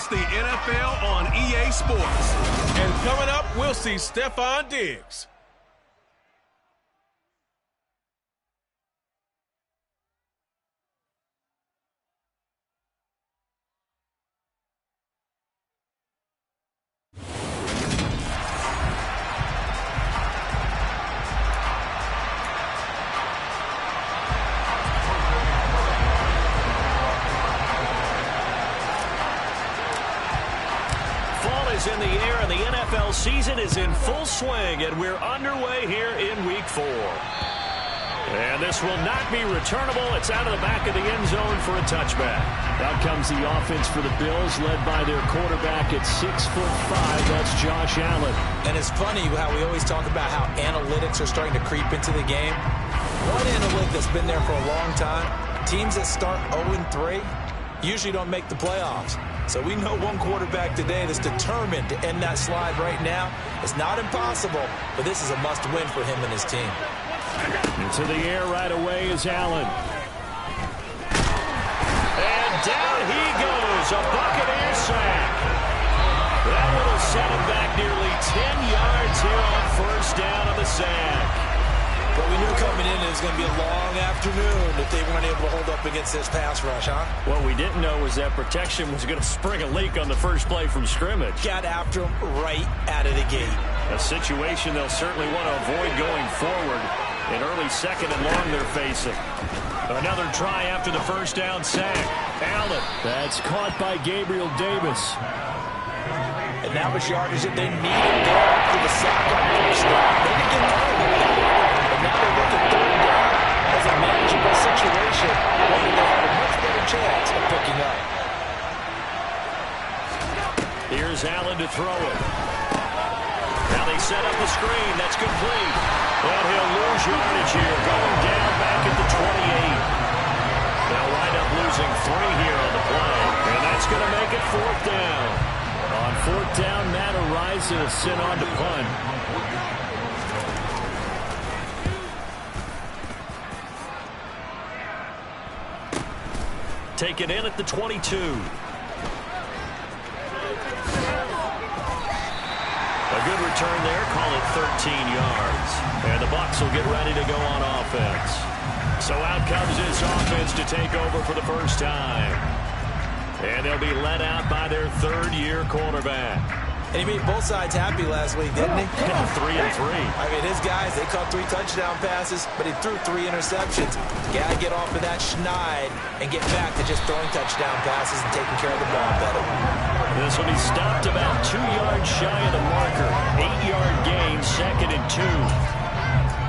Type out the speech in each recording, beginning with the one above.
It's the NFL on EA Sports. And coming up, we'll see Stephon Diggs. In the air, and the NFL season is in full swing, and we're underway here in Week 4. And this will not be returnable. It's out of the back of the end zone for a touchback. Out comes the offense for the Bills, led by their quarterback at 6'5". That's Josh Allen. And it's funny how we always talk about how analytics are starting to creep into the game. One analytic that's been there for a long time, teams that start 0-3 usually don't make the playoffs. So we know one quarterback today that's determined to end that slide right now. It's not impossible, but this is a must-win for him and his team. Into the air right away is Allen. And down he goes, a Buccaneer sack. That will set him back nearly 10 yards here on first down on the sack. But we knew coming in it was going to be a long afternoon if they weren't able to hold up against this pass rush, huh? What we didn't know was that protection was going to spring a leak on the first play from scrimmage. Got after him right out of the gate. A situation they'll certainly want to avoid going forward. In early second and long they're facing. Another try after the first down sack. Allen. That's caught by Gabriel Davis. And that was yardage that they needed there after the sack on first down. They didn't get more than that. Now they look at third down as a manageable situation, one that they have a much better chance of picking up. Here's Allen to throw it. Now they set up the screen. That's complete. And he'll lose yardage here, going down back at the 28. They'll wind up losing 3 here on the play. And that's going to make it fourth down. On fourth down, Matt Araiza sent on to punt. Take it in at the 22. A good return there. Call it 13 yards. And the Bucs will get ready to go on offense. So out comes his offense to take over for the first time. And they'll be led out by their third-year quarterback. And he made both sides happy last week, didn't he? 3 and 3. I mean, his guys, they caught 3 touchdown passes, but he threw 3 interceptions. Got to get off of that schneid and get back to just throwing touchdown passes and taking care of the ball better. This one he stopped about 2 yards shy of the marker. 8-yard gain, second and 2.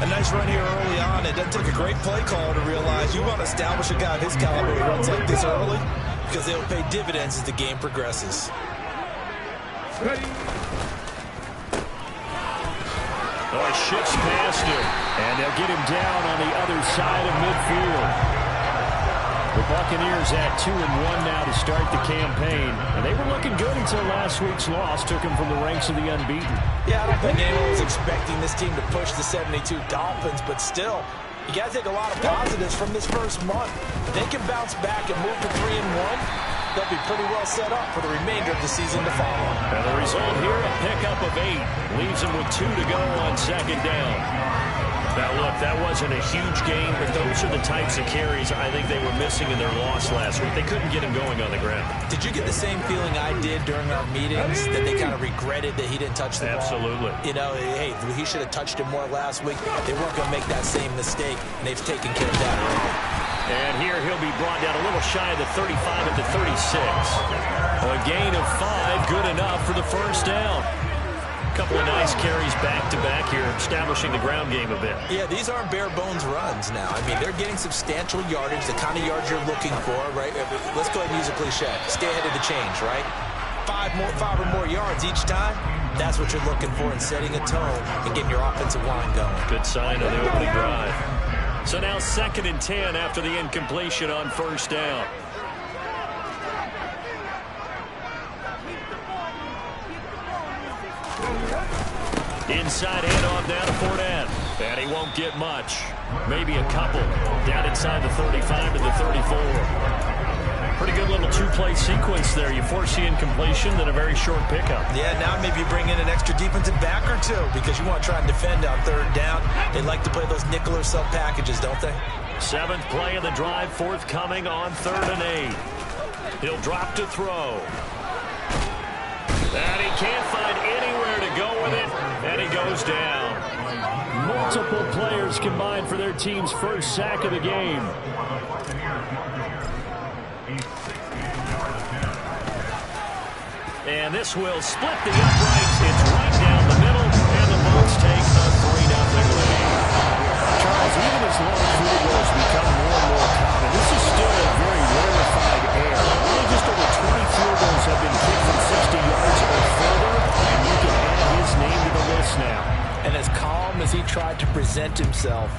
A nice run here early on. It doesn't take a great play caller to realize you want to establish a guy of his caliber who runs like this early because they'll pay dividends as the game progresses. Ready. Oh, it shifts past him. And they'll get him down on the other side of midfield. The Buccaneers at 2-1 now to start the campaign. And they were looking good until last week's loss took them from the ranks of the unbeaten. Yeah, I don't think anyone was expecting this team to push the 72 Dolphins, but still, you got to take a lot of positives from this first month. If they can bounce back and move to 3-1, they'll be pretty well set up for the remainder of the season to follow. And the result here, a pickup of 8. Leaves them with 2 to go on second down. Now, look, that wasn't a huge game, but those are the types of carries I think they were missing in their loss last week. They couldn't get him going on the ground. Did you get the same feeling I did during our meetings, that they kind of regretted that he didn't touch the ball? Absolutely. You know, hey, he should have touched it more last week. They weren't going to make that same mistake, and they've taken care of that early. And here he'll be brought down a little shy of the 35 at the 36. A gain of 5, good enough for the first down. A couple of nice carries back-to-back here, establishing the ground game a bit. Yeah, these aren't bare-bones runs now. I mean, they're getting substantial yardage, the kind of yards you're looking for, right? Let's go ahead and use a cliche. Stay ahead of the change, right? 5 or more yards each time. That's what you're looking for in setting a tone and getting your offensive line going. Good sign on the opening drive. So now 2nd and 10 after the incompletion on first down. Inside handoff down to Fournette. And he won't get much. Maybe a couple. Down inside the 35 to the 34. Pretty good little two-play sequence there. You force the incompletion, then a very short pickup. Yeah, now maybe you bring in an extra defensive back or two because you want to try and defend on third down. They like to play those nickel or sub packages, don't they? 7th play of the drive, forthcoming on 3rd and 8. He'll drop to throw. And he can't find anywhere to go with it, and he goes down. Multiple players combined for their team's first sack of the game. And this will split the uprights. It's right down the middle, and the Bucs take a 3-0 lead. Charles, even as long field goals become more and more common, this is still a very rarefied air. Only just over 20 field goals have been kicked from 60 yards or further, and you can add his name to the list now. And as calm as he tried to present himself,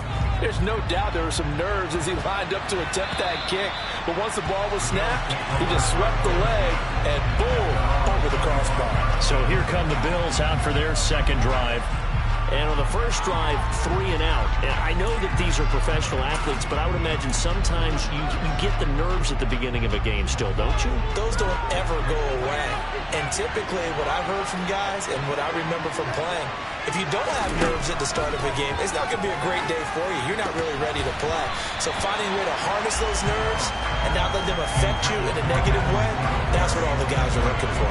there's no doubt there were some nerves as he lined up to attempt that kick. But once the ball was snapped, he just swept the leg and boom, over the crossbar. So here come the Bills out for their second drive. And on the first drive, 3 and out. And I know that these are professional athletes, but I would imagine sometimes you get the nerves at the beginning of a game still, don't you? Those don't ever go away. And typically what I've heard from guys and what I remember from playing, if you don't have nerves at the start of a game, it's not going to be a great day for you. You're not really ready to play. So finding a way to harness those nerves and not let them affect you in a negative way, that's what all the guys are looking for.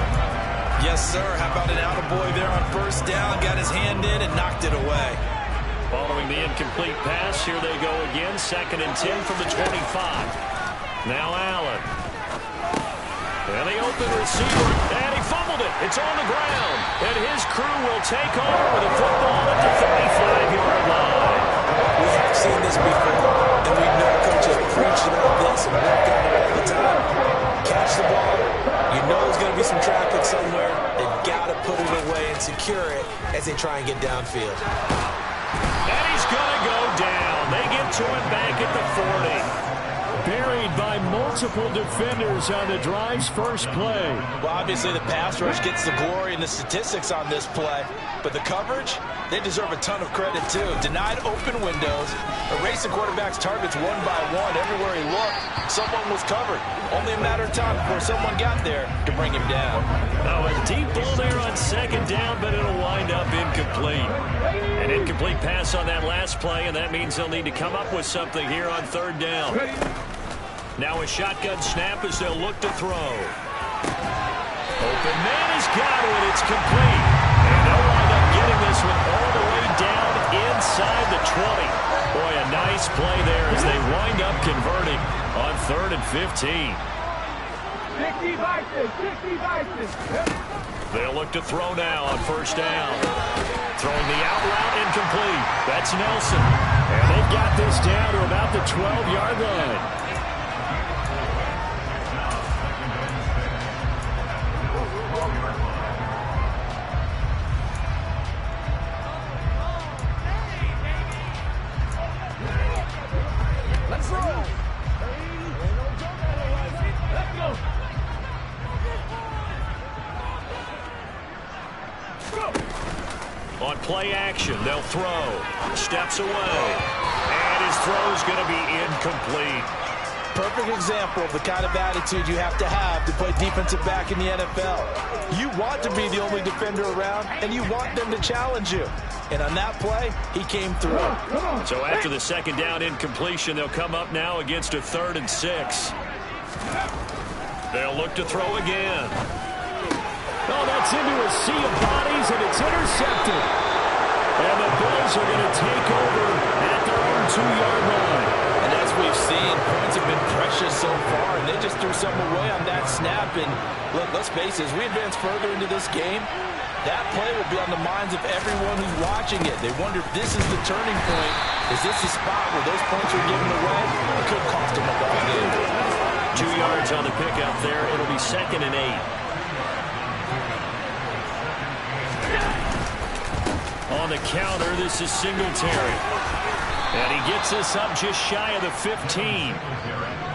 Yes, sir. How about an attaboy there on first down? Got his hand in and knocked it away. Following the incomplete pass, here they go again. 2nd and 10 from the 25. Now Allen. And the open receiver, and he fumbled it. It's on the ground. And his crew will take over with a football at the 35-yard line. We have seen this before, and we know coaches preach about this and work on it all the time. Catch the ball. You know there's going to be some traffic somewhere. They've got to put it away and secure it as they try and get downfield. And he's going to go down. They get to him back at the 40. Buried by multiple defenders on the drive's first play. Well, obviously the pass rush gets the glory and the statistics on this play, but the coverage, they deserve a ton of credit too. Denied open windows, erasing quarterback's targets one by one. Everywhere he looked, someone was covered. Only a matter of time before someone got there to bring him down. Oh, a deep ball there on 2nd down, but it'll wind up incomplete. An incomplete pass on that last play, and that means they'll need to come up with something here on 3rd down. Now a shotgun snap as they'll look to throw. Open man has got it. It's complete. And they'll wind up getting this one all the way down inside the 20. Boy, a nice play there as they wind up converting on 3rd and 15. They'll look to throw now on first down. Throwing the out route incomplete. That's Nelson. And they've got this down to about the 12-yard line. On play action, they'll throw. Steps away. And his throw's going to be incomplete. Perfect example of the kind of attitude you have to play defensive back in the NFL. You want to be the only defender around, and you want them to challenge you. And on that play, he came through. So after the 2nd down incompletion, they'll come up now against a 3rd and 6. They'll look to throw again. Oh, that's into a sea of bodies, and it's intercepted. And the Bills are going to take over at their own 2-yard line. And as we've seen, points have been precious so far, and they just threw something away on that snap. And look, let's face it, as we advance further into this game, that play will be on the minds of everyone who's watching it. They wonder if this is the turning point. Is this the spot where those points are given away? It could cost them a ball game. 2 yards on the pickup there. It'll be 2nd and 8. On the counter, this is Singletary. And he gets us up just shy of the 15.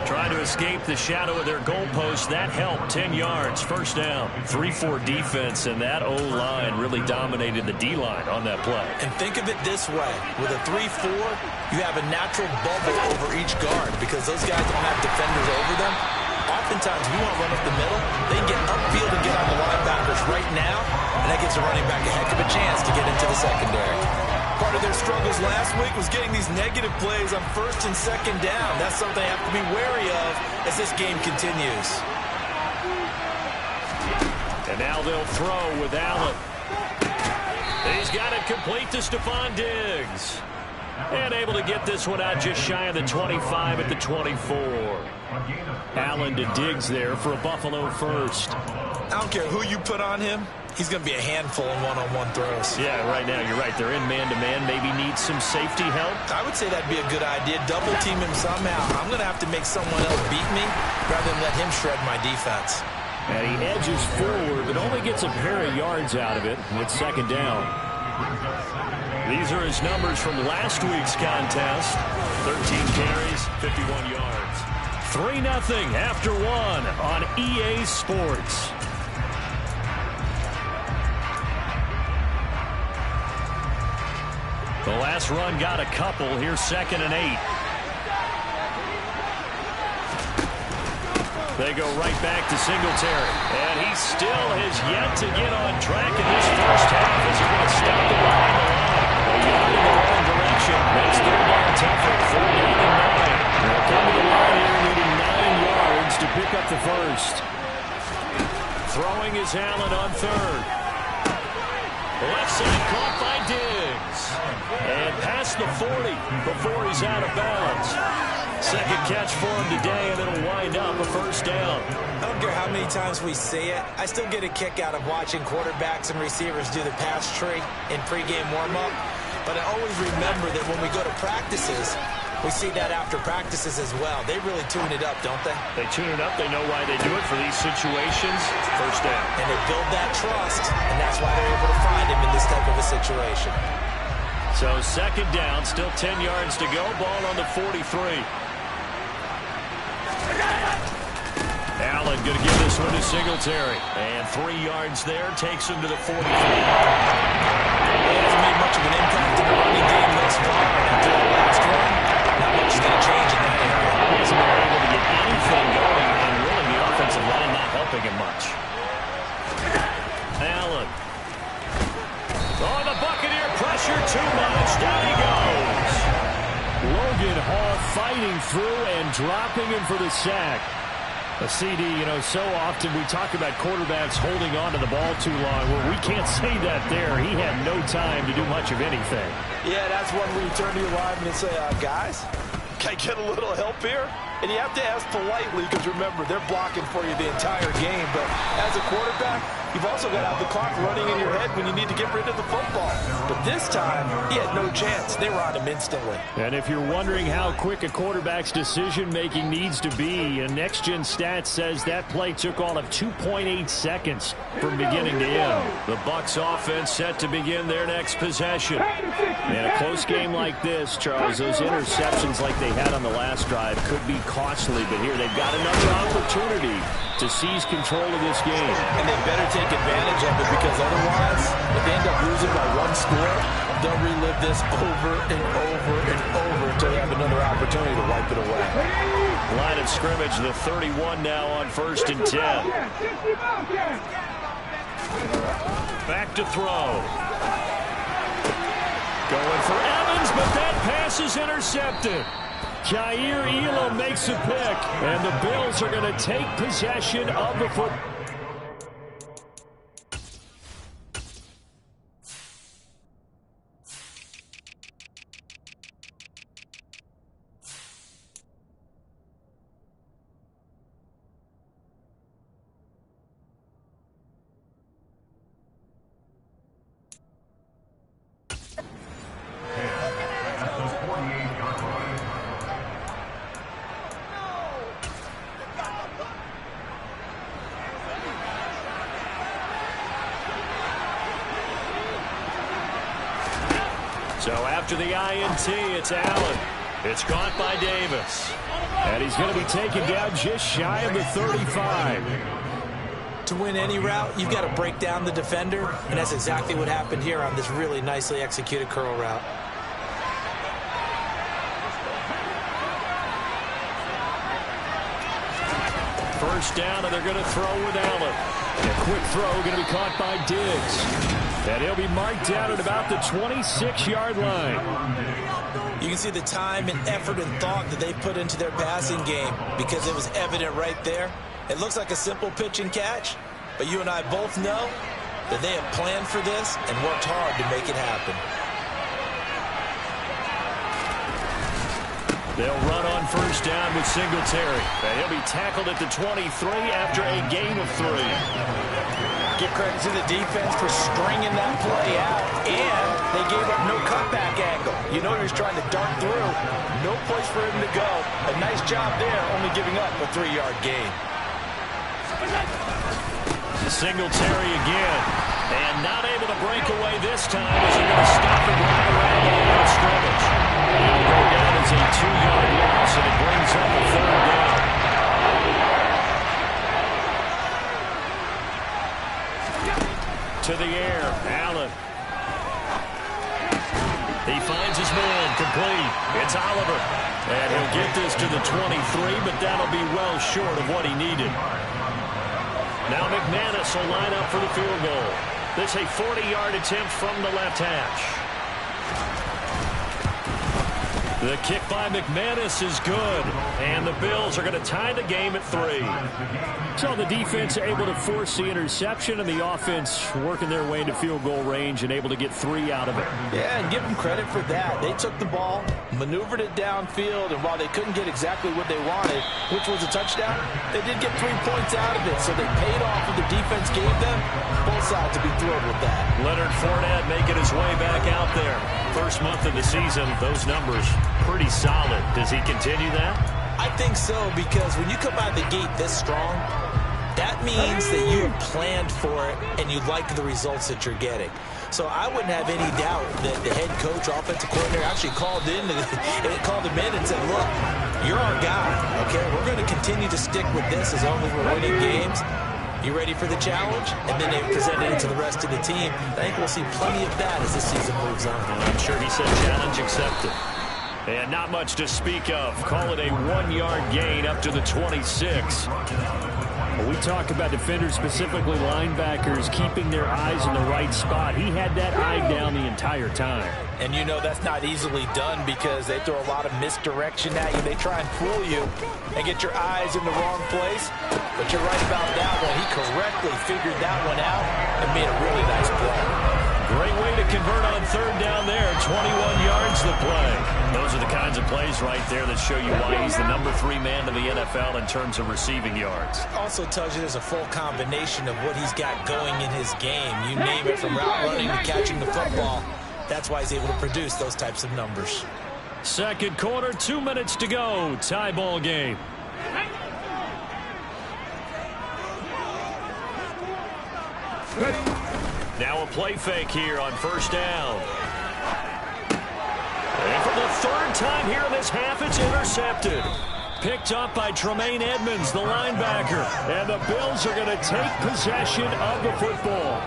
Trying to escape the shadow of their goalpost. That helped. 10 yards. First down. 3-4 defense, and that O-line really dominated the D-line on that play. And think of it this way. With a 3-4, you have a natural bubble over each guard because those guys don't have defenders over them. Oftentimes, we want to run up the middle. They can get upfield and get on the linebackers right now, and that gives the running back a heck of a chance to get into the secondary. Part of their struggles last week was getting these negative plays on first and second down. That's something they have to be wary of as this game continues. And now they'll throw with Allen. He's got it complete to Stephon Diggs. And able to get this one out just shy of the 25 at the 24. Allen to Diggs there for a Buffalo first. I don't care who you put on him. He's going to be a handful in one-on-one throws. Yeah, right now, you're right. They're in man-to-man. Maybe needs some safety help. I would say that'd be a good idea. Double team him somehow. I'm going to have to make someone else beat me rather than let him shred my defense. And he edges forward, but only gets a pair of yards out of it with second down. These are his numbers from last week's contest. 13 carries, 51 yards. 3-0 after one on EA Sports. The last run got a couple. Here's 2nd and 8. They go right back to Singletary. And he still has yet to get on track in this first half as he's going to stop the line. A yard in the wrong direction. Makes third down tougher. 4 down and 9. They'll come to the line here needing 9 yards to pick up the first. Throwing is Allen on third. Left side caught by Diggs. And past the 40 before he's out of bounds. Second catch for him today, and it'll wind up a first down. I don't care how many times we see it. I still get a kick out of watching quarterbacks and receivers do the pass tree in pregame warm-up. But I always remember that when we go to practices, we see that after practices as well. They really tune it up, don't they? They tune it up. They know why they do it for these situations. First down. And they build that trust, and that's why they're able to find him in this type of a situation. So second down, still 10 yards to go. Ball on the 43. Allen going to give this one to Singletary. And 3 yards there takes him to the 43. He hasn't made much of an impact in the running game thus far. After the last one, not much is going to change in that area. He hasn't been able to get anything going, and really the offensive line not helping him much. Allen. Oh, the Buccaneer pressure too much. Down he goes. Logan Hall fighting through and dropping him for the sack. A CD, so often we talk about quarterbacks holding on to the ball too long. Well, we can't say that there. He had no time to do much of anything. Yeah, that's one where you turn to your lineman and say, guys, can I get a little help here? And you have to ask politely because, remember, they're blocking for you the entire game. But as a quarterback, you've also got to have the clock running in your head when you need to get rid of the football. But this time, he had no chance. They were on him instantly. And if you're wondering how quick a quarterback's decision-making needs to be, a next-gen stat says that play took all of 2.8 seconds from beginning to end. The Bucs offense set to begin their next possession. In a close game like this, Charles, those interceptions like they had on the last drive could be costly, but here they've got another opportunity to seize control of this game. And they better take advantage of it because otherwise, if they end up losing by 1 score, they'll relive this over and over and over until they have another opportunity to wipe it away. Line of scrimmage, the 31 now on 1st and 10. Back to throw. Going for Evans, but that pass is intercepted. Jair Elam makes a pick, and the Bills are going to take possession of the football. So after the INT, it's Allen. It's caught by Davis. And he's going to be taken down just shy of the 35. To win any route, you've got to break down the defender, and that's exactly what happened here on this really nicely executed curl route. first down, and they're going to throw with Allen. A quick throw going to be caught by Diggs. And he'll be marked down at about the 26-yard line. You can see the time and effort and thought that they put into their passing game because it was evident right there. It looks like a simple pitch and catch, but you and I both know that they have planned for this and worked hard to make it happen. They'll run on first down with Singletary. And he'll be tackled at the 23 after a gain of 3. Give credit to the defense for stringing that play out, and they gave up no cutback angle. You know he was trying to dart through. No place for him to go. A nice job there, only giving up a 3-yard gain. Singletary again. And not able to break away this time as they're going to stop him right around the line of scrimmage. He'll go down as a 2-yard loss, and it brings up a 3rd down. To the air, Allen. He finds his man, complete. It's Oliver. And he'll get this to the 23, but that'll be well short of what he needed. Now McManus will line up for the field goal. This a 40-yard attempt from the left hash. The kick by McManus is good, and the Bills are going to tie the game at 3. So the defense able to force the interception, and the offense working their way into field goal range and able to get 3 out of it. Yeah, and give them credit for that. They took the ball, maneuvered it downfield, and while they couldn't get exactly what they wanted, which was a touchdown, they did get 3 points out of it, so they paid off what the defense gave them. Both sides will be thrilled with that. Leonard Fournette making his way back out there. First month of the season, those numbers pretty solid. Does he continue that? I think so, because when you come out of the gate this strong, that means that you have planned for it and you like the results that you're getting. So I wouldn't have any doubt that the head coach, offensive coordinator, actually called him in and said, look, you're our guy, okay? We're going to continue to stick with this as long as we're winning games. You ready for the challenge? And then they presented it to the rest of the team. I think we'll see plenty of that as this season moves on. I'm sure he said challenge accepted. And not much to speak of. Call it a 1-yard gain up to the 26. Well, we talk about defenders, specifically linebackers, keeping their eyes in the right spot. He had that eye down the entire time. And you know that's not easily done because they throw a lot of misdirection at you. They try and fool you and get your eyes in the wrong place. But you're right about that one. He correctly figured that one out and made a really nice play. Great way to convert on 3rd down there. 21 yards the play. Those are the kinds of plays right there that show you why he's the number 3 man in the NFL in terms of receiving yards. Also tells you there's a full combination of what he's got going in his game. You name it, from route running to catching the football. That's why he's able to produce those types of numbers. Second quarter, 2 minutes to go. Tie ball game. Now a play fake here on first down. And for the 3rd time here in this half, it's intercepted. Picked up by Tremaine Edmonds, the linebacker. And the Bills are going to take possession of the football.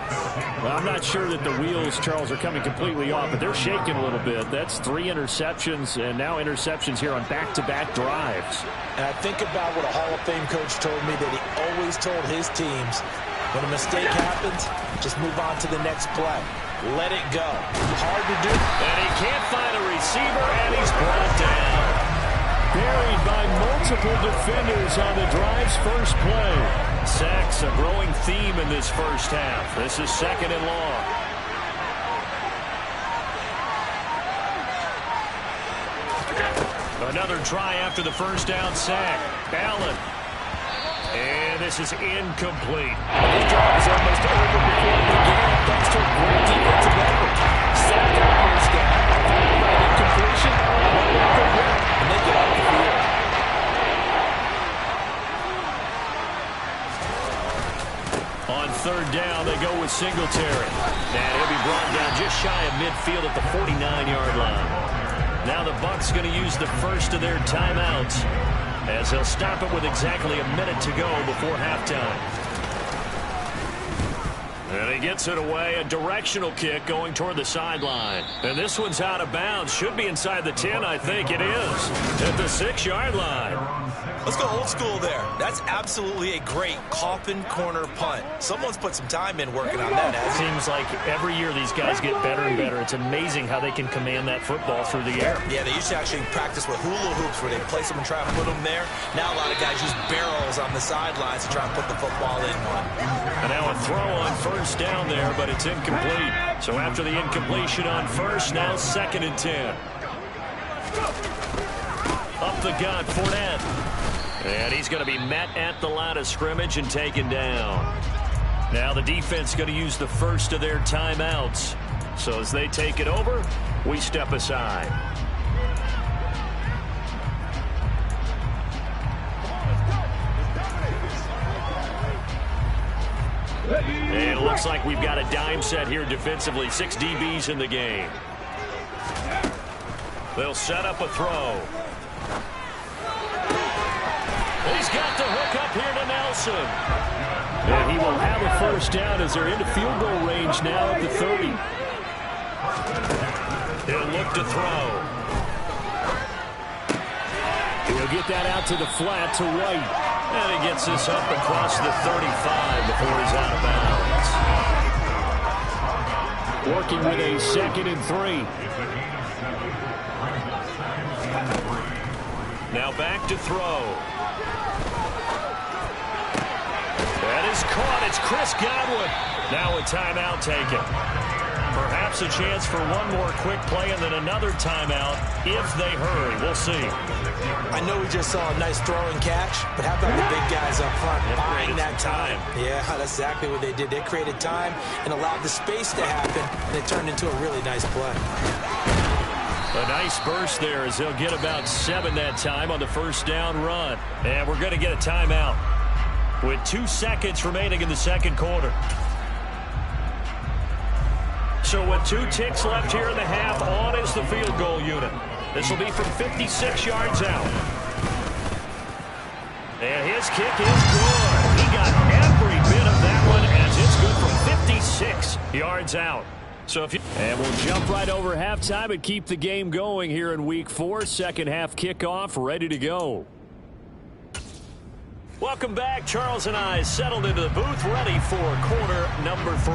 Well, I'm not sure that the wheels, Charles, are coming completely off, but they're shaking a little bit. That's 3 interceptions, and now interceptions here on back-to-back drives. And I think about what a Hall of Fame coach told me that he always told his teams, when a mistake happens, just move on to the next play. Let it go. Hard to do. And he can't find a receiver, and he's brought down. Buried by multiple defenders on the drive's first play. Sacks a growing theme in this first half. This is 2nd and long. Another try after the first down sack. Allen. And this is incomplete. This drive is almost over before it began, thanks to a great defensive effort. Sack on first down, followed by an incompletion, and they get off the field. On 3rd down, they go with Singletary. And he'll be brought down just shy of midfield at the 49-yard line. Now the Bucs going to use the first of their timeouts, as they'll stop it with exactly a minute to go before halftime. And he gets it away, a directional kick going toward the sideline. And this one's out of bounds. Should be inside the 10, I think it is. At the 6-yard line. Let's go old school there. That's absolutely a great coffin corner punt. Someone's put some time in working on that. It seems like every year these guys get better and better. It's amazing how they can command that football through the air. Yeah, they used to actually practice with hula hoops where they place them and try to put them there. Now a lot of guys use barrels on the sidelines to try and put the football in one. And now a throw on first down there, but it's incomplete. So after the incompletion on first, now 2nd and 10. Up the gut, Fournette. And he's going to be met at the line of scrimmage and taken down. Now the defense is going to use the first of their timeouts. So as they take it over, we step aside. And it looks like we've got a dime set here defensively. 6 DBs in the game. They'll set up a throw. He's got the hook up here to Nelson. And he will have a first down as they're into field goal range now at the 30. He'll look to throw. He'll get that out to the flat to White. And he gets this up across the 35 before he's out of bounds. Working with a 2nd and 3. Now back to throw. That is caught. It's Chris Godwin. Now a timeout taken. Perhaps a chance for one more quick play and then another timeout if they hurry. We'll see. I know we just saw a nice throw and catch, but how about the big guys up front buying that time? Yeah, that's exactly what they did. They created time and allowed the space to happen, and it turned into a really nice play. A nice burst there as he'll get about 7 that time on the first down run. And we're going to get a timeout with 2 seconds remaining in the second quarter. So with 2 ticks left here in the half, on is the field goal unit. This will be from 56 yards out. And his kick is good. He got every bit of that one as it's good from 56 yards out. And we'll jump right over halftime and keep the game going here in Week 4. Second half kickoff, ready to go. Welcome back. Charles and I settled into the booth, ready for quarter number 3.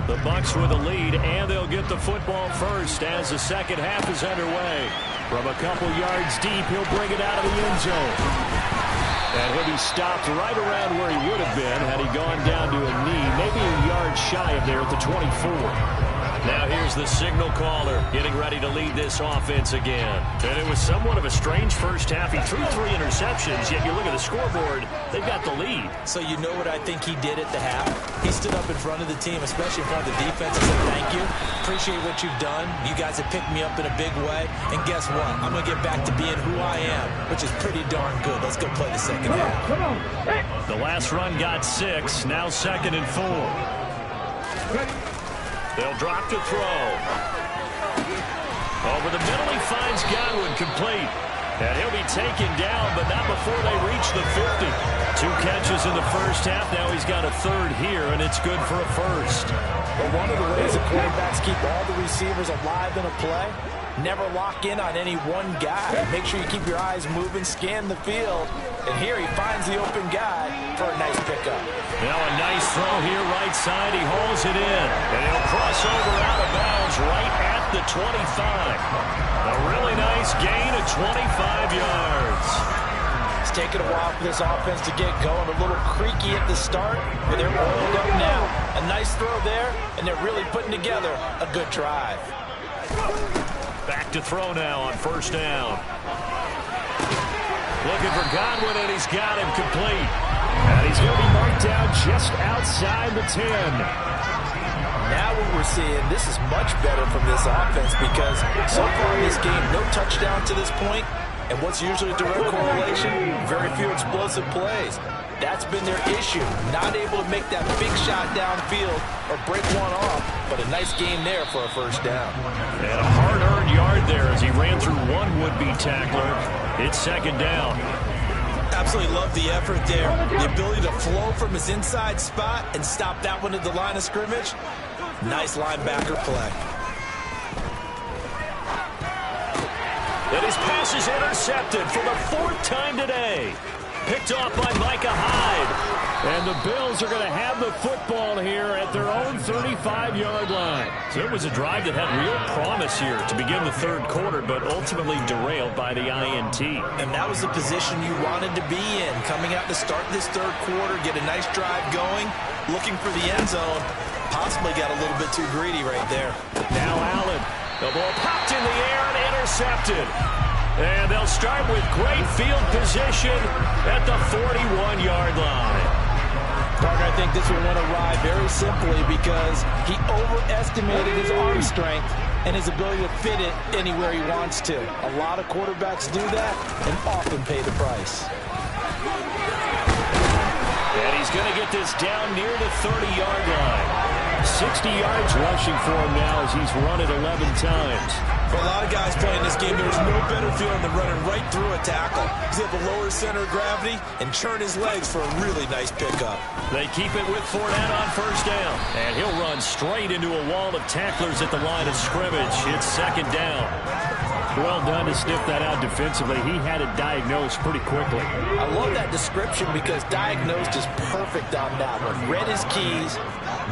The Bucs with a lead, and they'll get the football first as the second half is underway. From a couple yards deep, he'll bring it out of the end zone. And he'll be stopped right around where he would have been had he gone down to a knee, maybe a yard shy of there at the 24. Now here's the signal caller getting ready to lead this offense again. And it was somewhat of a strange first half. He threw 3 interceptions, yet you look at the scoreboard, they've got the lead. So you know what I think he did at the half? He stood up in front of the team, especially in front of the defense, and said, thank you. Appreciate what you've done. You guys have picked me up in a big way. And guess what? I'm going to get back to being who I am, which is pretty darn good. Let's go play the second half. Come on. The last run got 6. Now 2nd and 4. They'll drop to throw. Over the middle, he finds Godwin complete. And he'll be taken down, but not before they reach the 50. 2 catches in the first half. Now he's got a 3rd here, and it's good for a first. But one of the ways that quarterbacks keep all the receivers alive in a play, never lock in on any one guy. Make sure you keep your eyes moving, scan the field. And here he finds the open guy for a nice pickup. Now a nice throw here, right side. He hauls it in. And he'll cross over out of bounds right at the 25. A really nice gain of 25 yards. It's taken a while for this offense to get going. A little creaky at the start, but they're oiled up now. A nice throw there, and they're really putting together a good drive. Back to throw now on first down. Looking for Godwin, and he's got him complete. And he's going to be marked down just outside the 10. Now what we're seeing, this is much better from this offense because so far in this game, no touchdown to this point, and what's usually a direct correlation, very few explosive plays. That's been their issue, not able to make that big shot downfield or break one off, but a nice game there for a first down. And a hard-earned yard there as he ran through one would-be tackler. It's second down. Absolutely love the effort there. The ability to flow from his inside spot and stop that one at the line of scrimmage. Nice linebacker play. And his pass is intercepted for the 4th time today. Picked off by Micah Hyde. And the Bills are going to have the football here at their own 35-yard line. So it was a drive that had real promise here to begin the 3rd quarter, but ultimately derailed by the INT. And that was the position you wanted to be in. Coming out to start this 3rd quarter, get a nice drive going, looking for the end zone. Possibly got a little bit too greedy right there. Now Allen. The ball popped in the air and intercepted. And they'll start with great field position at the 41-yard line. Parker, I think this one went awry very simply because he overestimated his arm strength and his ability to fit it anywhere he wants to. A lot of quarterbacks do that and often pay the price. And he's going to get this down near the 30-yard line. 60 yards rushing for him now as he's run it 11 times. For a lot of guys playing this game, there's no better feeling than running right through a tackle. He's able to lower his center of gravity and churn his legs for a really nice pickup. They keep it with Fournette on 1st down. And he'll run straight into a wall of tacklers at the line of scrimmage. It's 2nd down. Well done to sniff that out defensively. He had it diagnosed pretty quickly. I love that description because diagnosed is perfect on that one. Read his keys,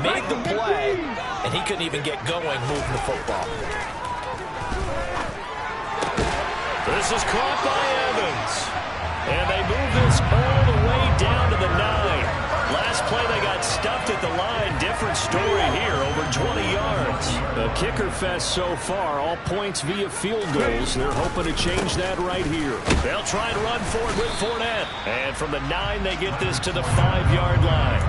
made the play, and he couldn't even get going moving the football. This is caught by Evans. And they move this all the way down to the 9. Last play they got stuffed at the line. Different story here, over 20 yards. A kicker fest so far, all points via field goals. They're hoping to change that right here. They'll try and run for it with Fournette. And from the 9, they get this to the 5-yard line.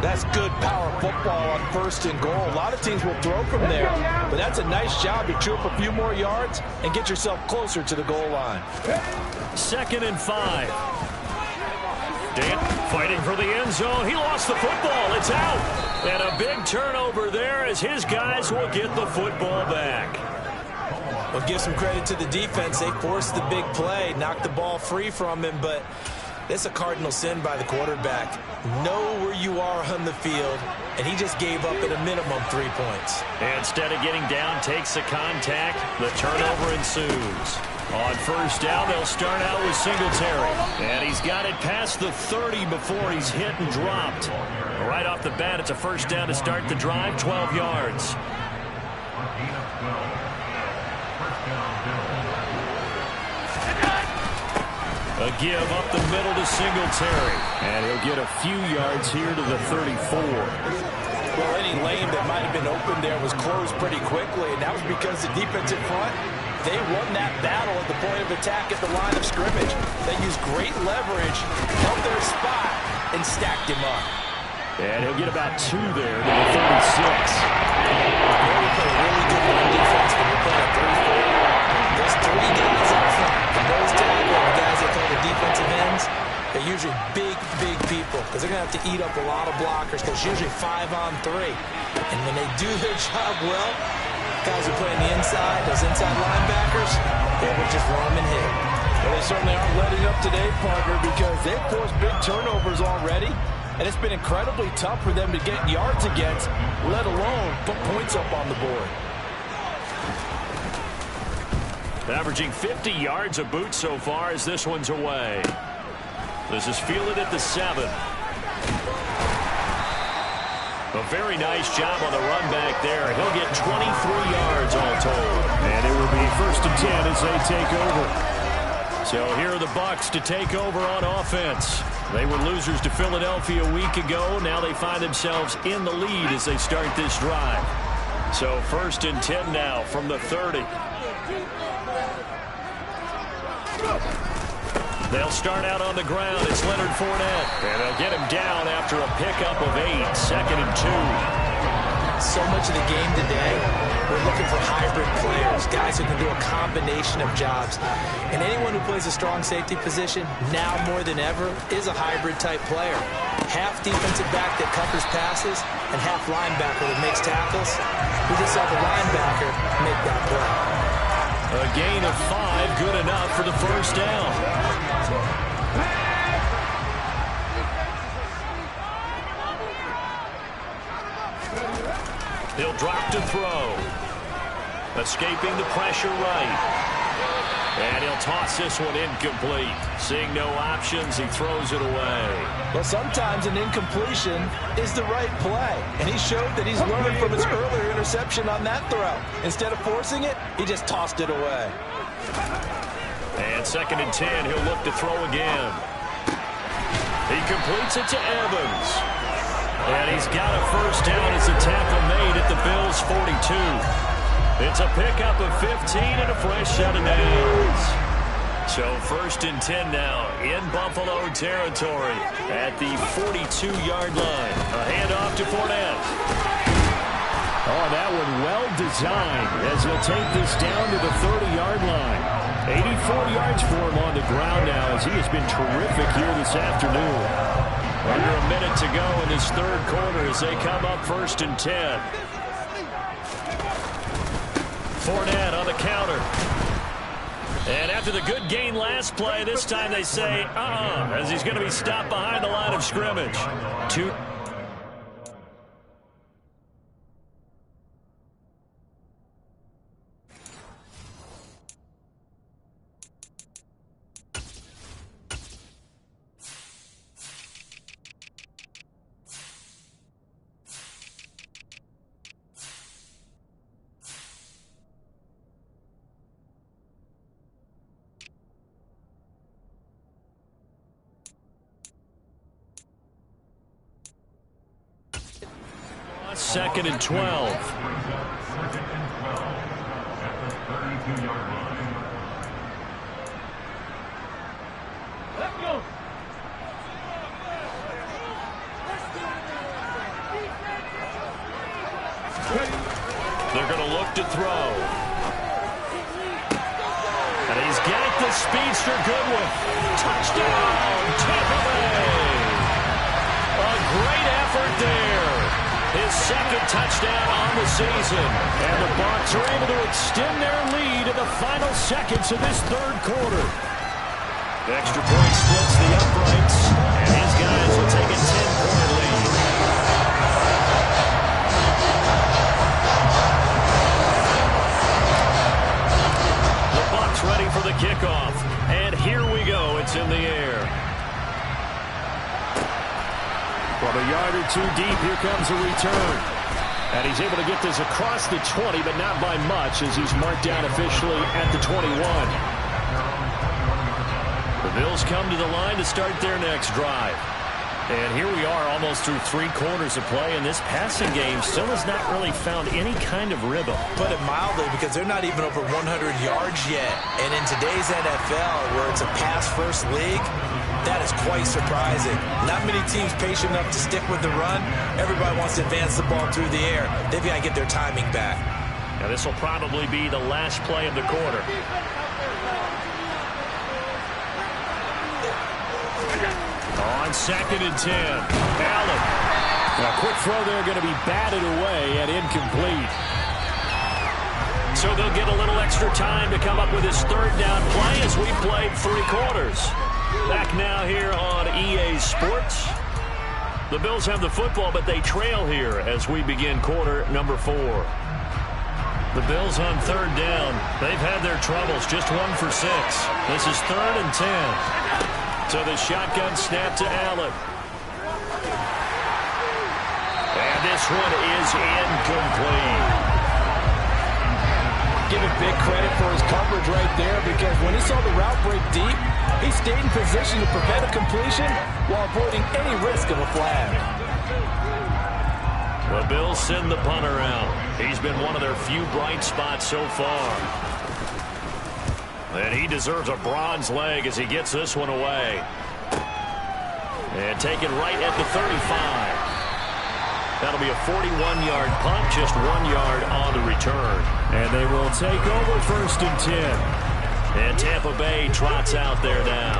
That's good power football on 1st and goal. A lot of teams will throw from there, but that's a nice job to chew up a few more yards and get yourself closer to the goal line. 2nd and 5. Dan fighting for the end zone. He lost the football. It's out. And a big turnover there as his guys will get the football back. Well, give some credit to the defense. They forced the big play, knocked the ball free from him, but that's a cardinal sin by the quarterback. Know where you are on the field, and he just gave up at a minimum 3 points. Instead of getting down, takes the contact. The turnover ensues. On 1st down, they'll start out with Singletary. And he's got it past the 30 before he's hit and dropped. Right off the bat, it's a 1st down to start the drive, 12 yards. A give up the middle to Singletary. And he'll get a few yards here to the 34. Well, any lane that might have been open there was closed pretty quickly, and that was because the defensive front, they won that battle at the point of attack at the line of scrimmage. They used great leverage, held their spot, and stacked him up. And he'll get about 2 there to the 36. They play a really good line defense when you're playing at 34. There's 3 guys up front. The nose tackle, the guys that call the defensive ends, they're usually big people because they're going to have to eat up a lot of blockers because usually 5-on-3. And when they do their job well, guys who play on the inside, those inside linebackers, they will just roam and hit. Well, they certainly aren't letting up today, Parker, because they've forced big turnovers already, and it's been incredibly tough for them to get yards against, let alone put points up on the board. Averaging 50 yards a boot so far as this one's away. This is fielded at the 7. A very nice job on the run back there. He'll get 23 yards all told. And it will be 1st and 10 as they take over. So here are the Bucs to take over on offense. They were losers to Philadelphia a week ago. Now they find themselves in the lead as they start this drive. So 1st and 10 now from the 30. They'll start out on the ground. It's Leonard Fournette. And they'll get him down after a pickup of 8. 2nd and 2. So much of the game today, we're looking for hybrid players, guys who can do a combination of jobs. And anyone who plays a strong safety position, now more than ever, is a hybrid type player. Half defensive back that covers passes, and half linebacker that makes tackles. We just saw the linebacker make that play. A gain of 5, good enough for the 1st down. He'll drop to throw. Escaping the pressure right. And he'll toss this one incomplete. Seeing no options, he throws it away. Well, sometimes an incompletion is the right play. And he showed that he's learned from his earlier interception on that throw. Instead of forcing it, he just tossed it away. And 2nd and 10, he'll look to throw again. He completes it to Evans. And he's got a first down as the tackle made at the Bills' 42. It's a pickup of 15 and a fresh set of downs. So 1st and 10 now in Buffalo territory at the 42-yard line. A handoff to Fournette. Oh, that one well designed as he'll take this down to the 30-yard line. 84 yards for him on the ground now as he has been terrific here this afternoon. Under a minute to go in this 3rd quarter as they come up 1st and 10. Fournette on the counter. And after the good gain last play, this time they say, as he's going to be stopped behind the line of scrimmage. Second and 12. They're going to look to throw. And he's got it, the speedster Goodwin. Touchdown, Tampa Bay. A great effort there. His 2nd touchdown on the season. And the Bucs are able to extend their lead in the final seconds of this 3rd quarter. The extra point splits the uprights, and his guys will take a 10-point lead. The Bucs ready for the kickoff. And here we go. It's in the air. From a yard or two deep, here comes a return. And he's able to get this across the 20, but not by much as he's marked down officially at the 21. The Bills come to the line to start their next drive. And here we are almost through 3 quarters of play, and this passing game still has not really found any kind of rhythm. Put it mildly, because they're not even over 100 yards yet. And in today's NFL, where it's a pass-first league, that is quite surprising. Not many teams patient enough to stick with the run. Everybody wants to advance the ball through the air. They've got to get their timing back. Now this will probably be the last play of the quarter. On 2nd and 10, Allen. A quick throw there going to be batted away and incomplete. So they'll get a little extra time to come up with his 3rd down play as we played 3 quarters. Back now here on EA Sports. The Bills have the football, but they trail here as we begin quarter number 4. The Bills on 3rd down. They've had their troubles, just 1 for 6. This is 3rd and 10. So the shotgun snap to Allen. And this one is incomplete. Give him big credit for his coverage right there, because when he saw the route break deep, he stayed in position to prevent a completion while avoiding any risk of a flag. The Bills send the punter out. He's been one of their few bright spots so far. And he deserves a bronze leg as he gets this one away. And taken right at the 35. That'll be a 41-yard punt, just 1 yard on the return. And they will take over 1st and 10. And Tampa Bay trots out there now.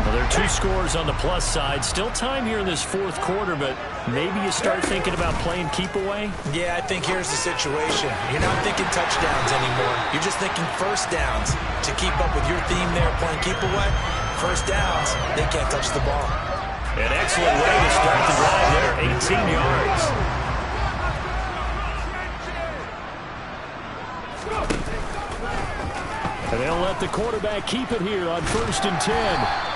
Well, there are 2 scores on the plus side. Still time here in this 4th quarter, but maybe you start thinking about playing keep away? Yeah, I think here's the situation. You're not thinking touchdowns anymore. You're just thinking 1st downs. To keep up with your theme there, playing keep away, 1st downs, they can't touch the ball. An excellent way to start the drive there, 18 yards. And they'll let the quarterback keep it here on 1st and 10.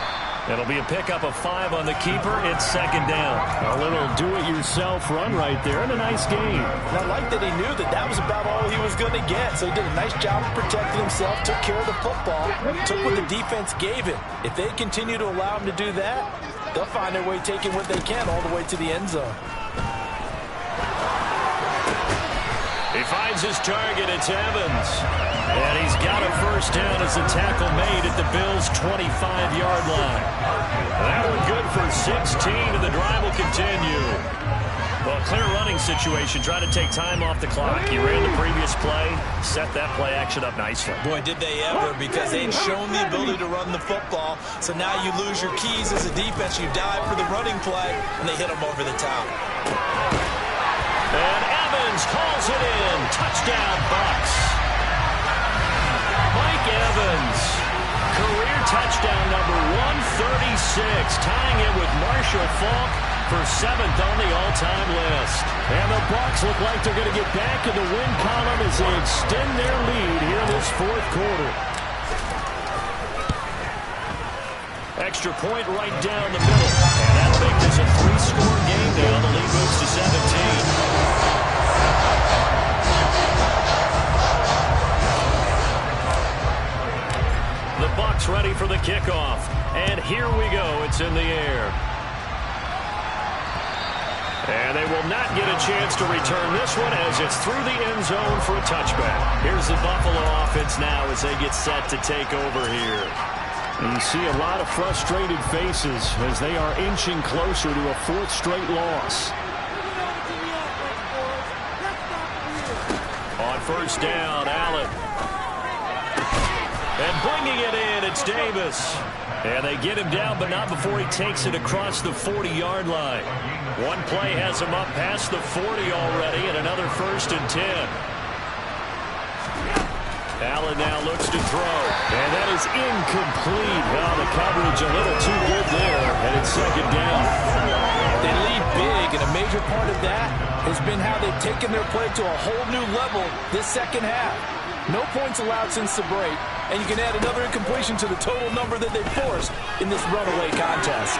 It'll be a pickup of 5 on the keeper. It's 2nd down. A little do-it-yourself run right there, and a nice game. And I like that he knew that that was about all he was going to get. So he did a nice job of protecting himself, took care of the football, took what the defense gave him. If they continue to allow him to do that, they'll find their way taking what they can all the way to the end zone. He finds his target. It's Evans. And he's got a 1st down as the tackle made at the Bills' 25-yard line. That one good for 16, and the drive will continue. Well, clear running situation. Try to take time off the clock. He ran the previous play, set that play action up nicely. Boy, did they ever, because they'd shown the ability to run the football. So now you lose your keys as a defense. You dive for the running play, and they hit him over the top. And Evans calls it in. Touchdown, Bucs. Mike Evans, career touchdown number 136, tying it with Marshall Faulk for 7th on the all-time list. And the Bucs look like they're going to get back in the win column as they extend their lead here in this 4th quarter. Extra point right down the middle. And that'll make this a 3-score game now. The lead moves to 17. The Bucs ready for the kickoff. And here we go. It's in the air. And they will not get a chance to return this one as it's through the end zone for a touchback. Here's the Buffalo offense now as they get set to take over here. And you see a lot of frustrated faces as they are inching closer to a 4th straight loss. On 1st down, Allen. And bringing it in, it's Davis. And they get him down, but not before he takes it across the 40-yard line. One play has him up past the 40 already, and another 1st and 10. Allen now looks to throw. And that is incomplete. Well, the coverage a little too good there, and it's 2nd down. They lead big, and a major part of that has been how they've taken their play to a whole new level this 2nd half. No points allowed since the break, and you can add another incompletion to the total number that they forced in this runaway contest.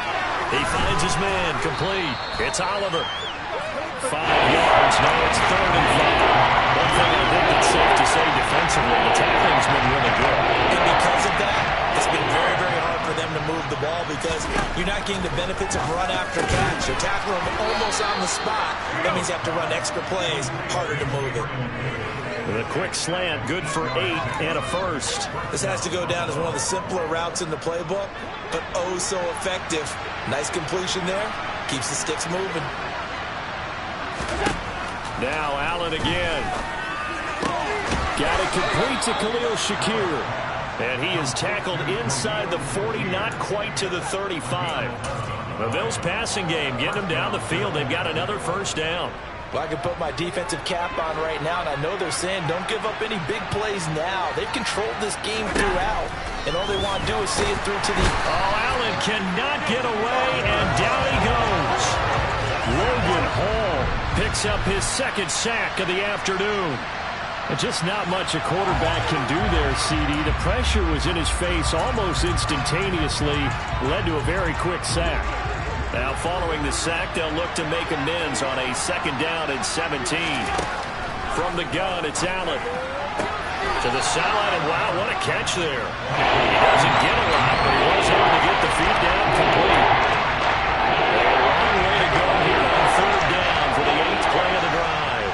He finds his man, complete. It's Oliver. 5 yards, now it's 3rd and 5. One thing I think that's safe to say defensively, the tackling's been really good. And because of that, it's been very, very hard for them to move the ball because you're not getting the benefits of run after catch. You're tackling them almost on the spot. That means you have to run extra plays, harder to move it. The quick slant, good for 8 and a 1st. This has to go down as one of the simpler routes in the playbook, but oh so effective. Nice completion there. Keeps the sticks moving. Now Allen again. Got it complete to Khalil Shakir. And he is tackled inside the 40, not quite to the 35. The Bills passing game, getting them down the field. They've got another 1st down. Well, I can put my defensive cap on right now, and I know they're saying don't give up any big plays now. They've controlled this game throughout, and all they want to do is see it through to the... Oh, Allen cannot get away, and down he goes. Logan Hall Picks up his 2nd sack of the afternoon. And just not much a quarterback can do there, CD. The pressure was in his face almost instantaneously, led to a very quick sack. Now following the sack, they'll look to make amends on a 2nd down and 17. From the gun, it's Allen. To the sideline, and wow, what a catch there. He doesn't get a lot, but he was able to get the feet down complete. A long way to go here on 3rd down for the 8th play of the drive.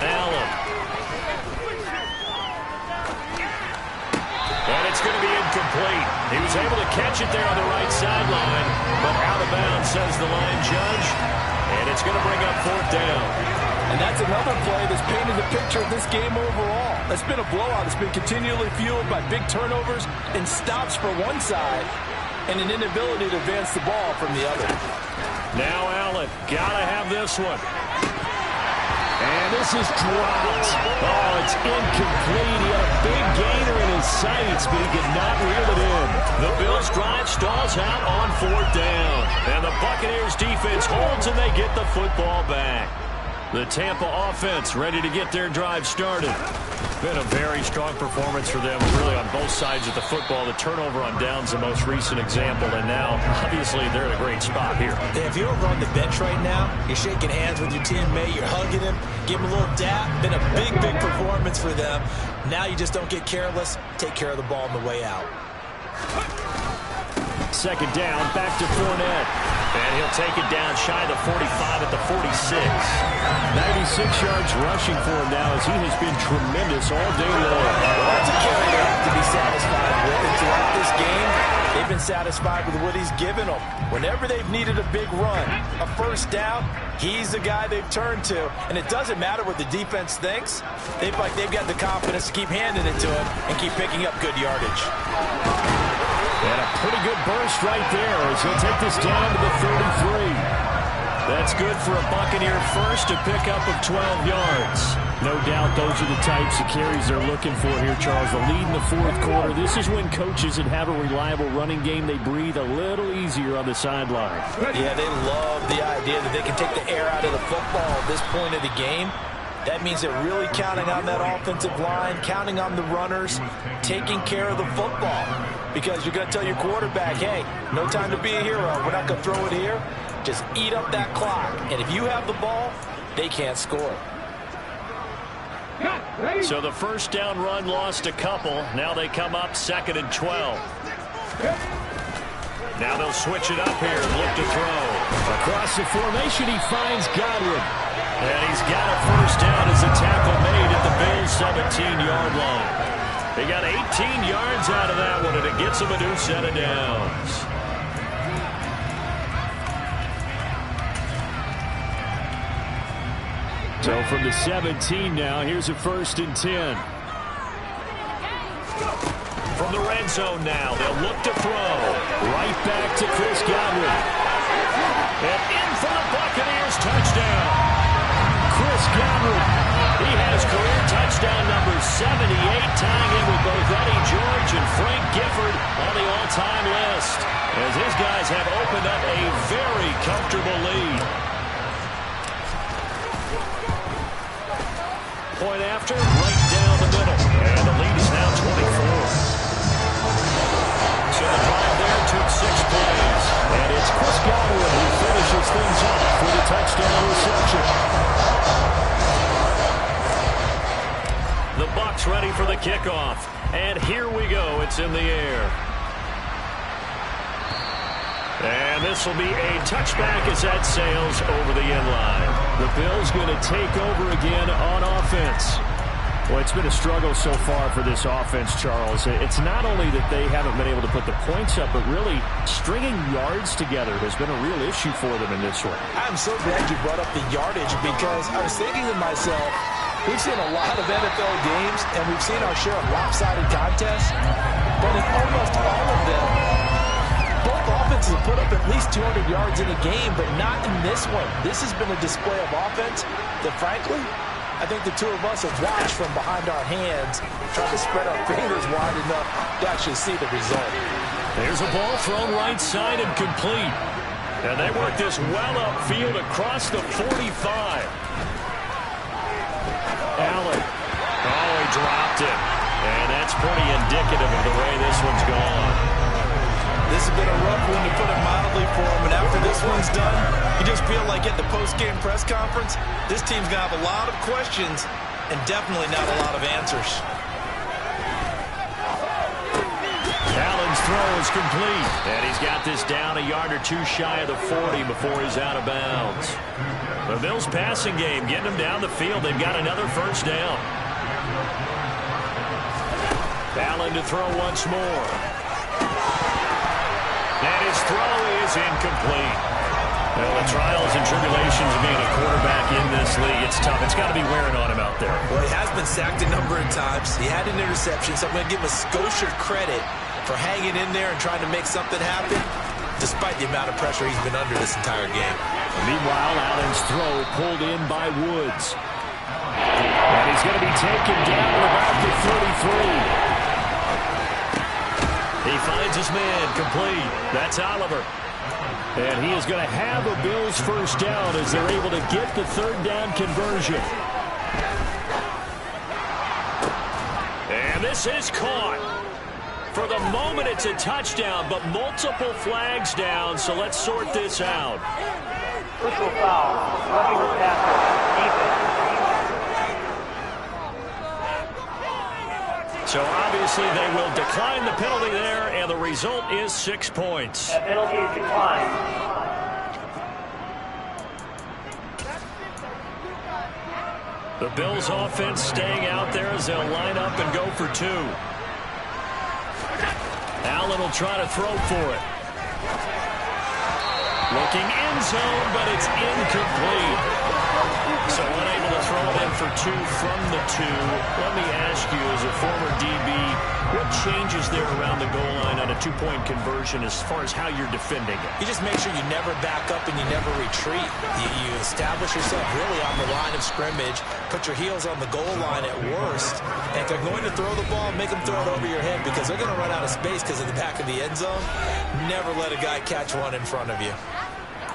Allen. And it's going to be incomplete. He was able to catch it there on the right sideline, but out of bounds, says the line judge. And it's going to bring up 4th down. And that's another play that's painted the picture of this game overall. It's been a blowout. It's been continually fueled by big turnovers and stops for one side and an inability to advance the ball from the other. Now Allen, gotta have this one. And this is dropped. Oh, it's incomplete. He had a big gainer in his sights, but he could not reel it in. The Bills' drive stalls out on 4th down. And the Buccaneers' defense holds, and they get the football back. The Tampa offense ready to get their drive started. Been a very strong performance for them, really, on both sides of the football. The turnover on downs, the most recent example, and now, obviously, they're in a great spot here. Yeah, if you're over on the bench right now, you're shaking hands with your teammate, you're hugging him, give him a little dap. Been a big, big performance for them. Now you just don't get careless. Take care of the ball on the way out. Second down, back to Fournette. And he'll take it down shy of the 45 at the 46. 96 yards rushing for him now as he has been tremendous all day long. Well, that's a carry they have to be satisfied with. And throughout this game, they've been satisfied with what he's given them. Whenever they've needed a big run, a first down, he's the guy they've turned to. And it doesn't matter what the defense thinks. They've got the confidence to keep handing it to him and keep picking up good yardage. And a pretty good burst right there as he'll take this down to the 33. That's good for a Buccaneer first, a pickup of 12 yards. No doubt those are the types of carries they're looking for here, Charles. The lead in the fourth quarter. This is when coaches that have a reliable running game, they breathe a little easier on the sideline. Yeah, they love the idea that they can take the air out of the football at this point of the game. That means they're really counting on that offensive line, counting on the runners, taking care of the football. Because you're going to tell your quarterback, hey, no time to be a hero. We're not going to throw it here. Just eat up that clock. And if you have the ball, they can't score. So the first down run lost a couple. Now they come up 2nd and 12. Now they'll switch it up here and look to throw. Across the formation, he finds Godwin. And he's got a first down as a tackle made at the Bills' 17-yard line. They got 18 yards out of that one, and it gets them a new set of downs. So from the 17 now, here's a 1st and 10. From the red zone now, they'll look to throw. Right back to Chris Godwin. And in for the Buccaneers, touchdown. Chris Godwin. He has career touchdown number 78, tying in with both Eddie George and Frank Gifford on the all-time list, as his guys have opened up a very comfortable lead. Point after, right down the middle, and the lead is now 24. So the drive there took 6 plays, and it's Chris Godwin who finishes things off with a touchdown reception. The Bucs ready for the kickoff. And here we go. It's in the air. And this will be a touchback as that sails over the end line. The Bills going to take over again on offense. Well, it's been a struggle so far for this offense, Charles. It's not only that they haven't been able to put the points up, but really stringing yards together has been a real issue for them in this one. I'm so glad you brought up the yardage because I was thinking to myself, we've seen a lot of NFL games, and we've seen our share of lopsided contests, but in almost all of them, both offenses have put up at least 200 yards in a game, but not in this one. This has been a display of offense that, frankly, I think the two of us have watched from behind our hands, trying to spread our fingers wide enough to actually see the result. There's a ball thrown right side and complete. And they work this well upfield across the 45. Allen. Oh, he dropped it. And that's pretty indicative of the way this one's gone. This has been a rough one, to put it mildly, for him. And after this one's done, you just feel like at the post-game press conference, this team's going to have a lot of questions and definitely not a lot of answers. Allen's throw is complete. And he's got this down a yard or two shy of the 40 before he's out of bounds. The Bills' passing game getting them down the field. They've got another first down. Allen to throw once more. And his throw is incomplete. Well, the trials and tribulations of being a quarterback in this league, it's tough. It's got to be wearing on him out there. Well, he has been sacked a number of times. He had an interception, so I'm going to give him a Scotia credit for hanging in there and trying to make something happen, despite the amount of pressure he's been under this entire game. Meanwhile, Allen's throw pulled in by Woods. And he's going to be taken down at about the 43. He finds his man complete. That's Oliver. And he is going to have a Bills first down as they're able to get the third down conversion. This is caught. For the moment, it's a touchdown, but multiple flags down, so let's sort this out. Personal foul. Roughing the passer. So obviously they will decline the penalty there, and the result is 6 points. That penalty is declined. The Bills offense staying out there as they'll line up and go for 2. Allen will try to throw for it. Looking end zone, but it's incomplete. So unable to throw it in for 2 from the 2. Let me ask you, as a former DB, what changes there around the goal line on a 2-point conversion as far as how you're defending it? You just make sure you never back up and you never retreat. You establish yourself really on the line of scrimmage, put your heels on the goal line at worst, and if they're going to throw the ball, make them throw it over your head because they're going to run out of space because of the back of the end zone. Never let a guy catch one in front of you.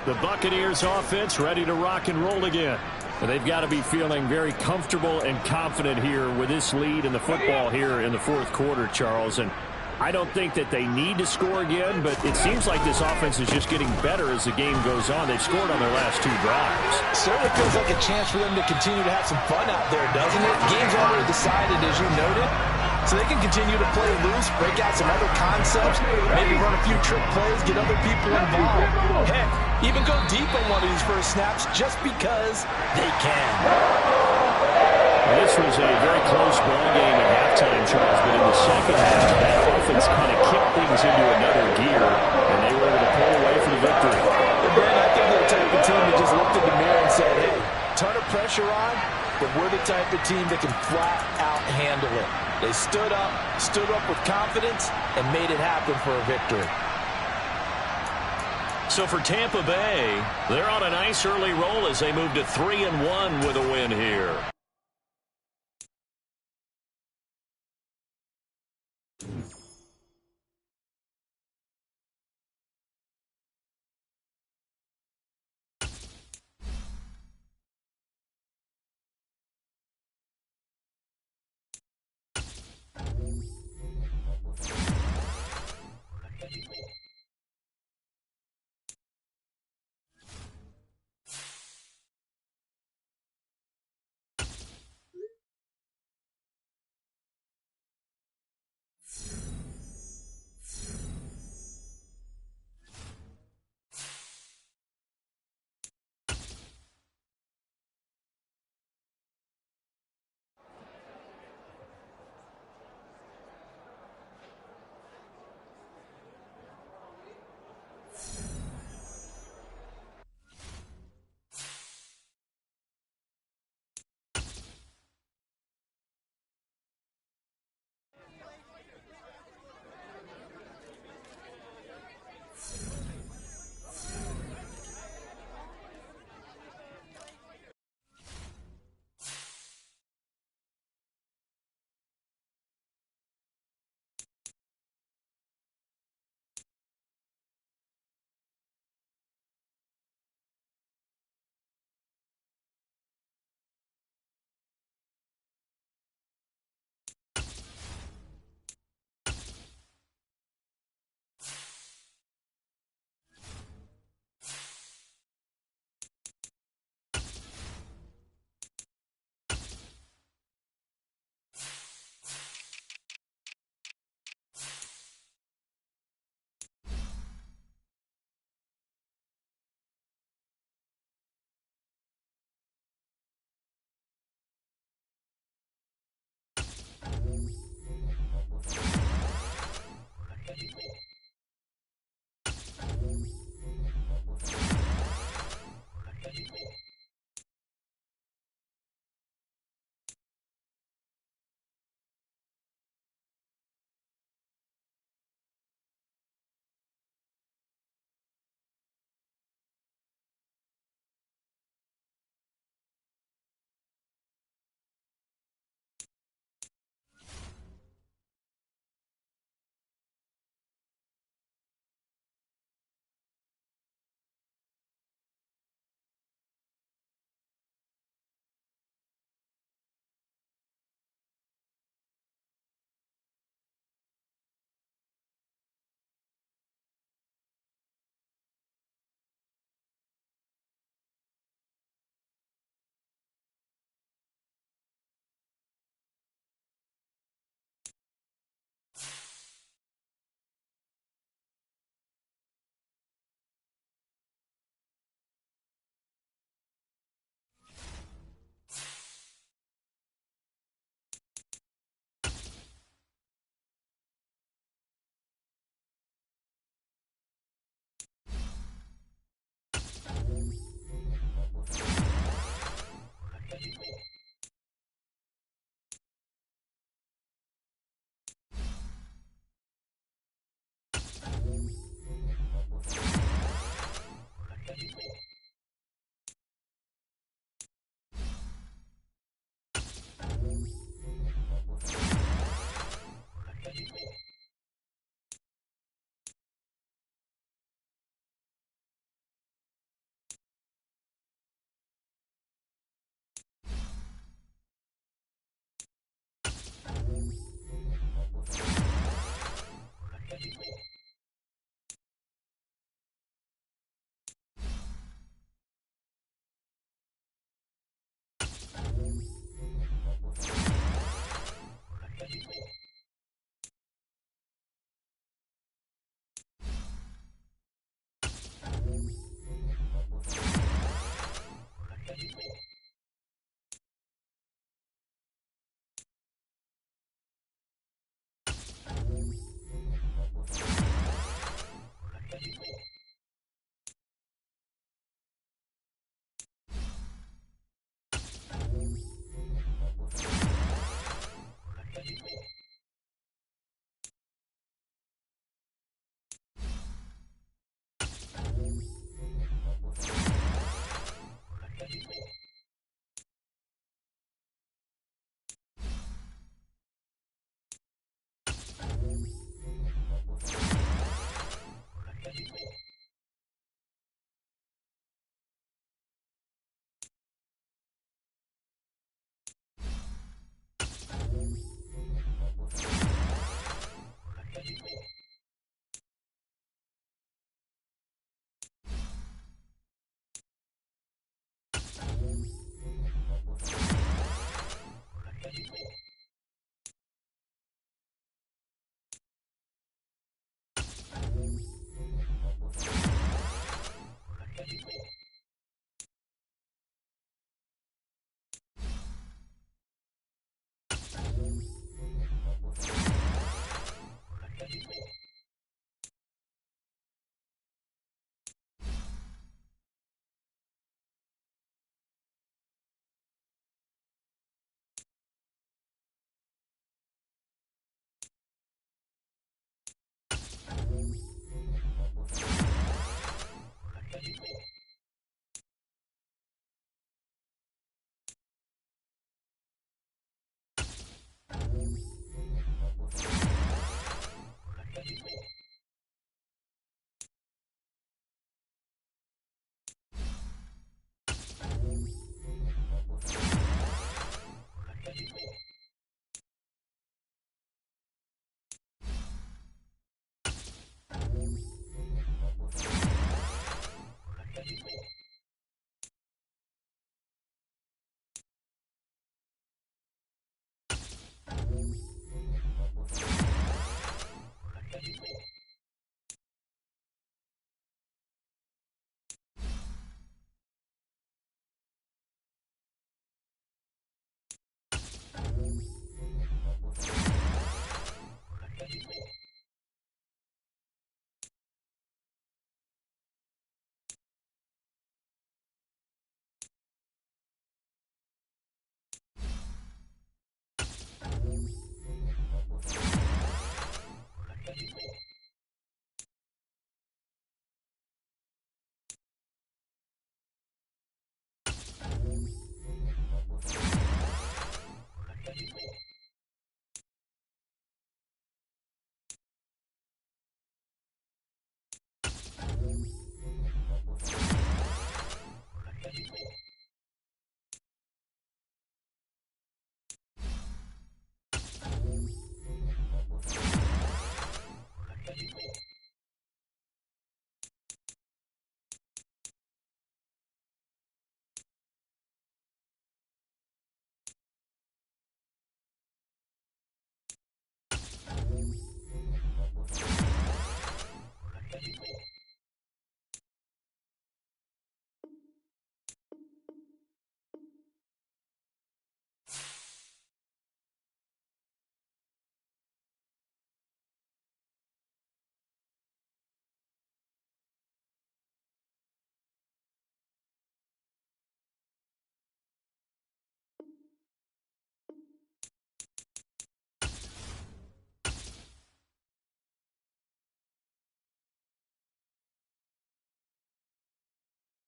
The Buccaneers offense ready to rock and roll again. They've got to be feeling very comfortable and confident here with this lead in the football here in the fourth quarter, Charles. And I don't think that they need to score again, but it seems like this offense is just getting better as the game goes on. They've scored on their last 2 drives. Certainly feels like a chance for them to continue to have some fun out there, doesn't it? Game's already decided, as you noted. So they can continue to play loose, break out some other concepts, maybe run a few trick plays, get other people involved. Heck, even go deep on one of these first snaps just because they can. Well, this was a very close ball game at halftime, Charles, but in the second half, that offense kind of kicked things into another gear, and they were able to pull away for the victory. And then I think they're the type of team that just looked in the mirror and said, hey, ton of pressure on, but we're the type of team that can flat out handle it. They stood up with confidence, and made it happen for a victory. So for Tampa Bay, they're on a nice early roll as they move to 3-1 with a win here.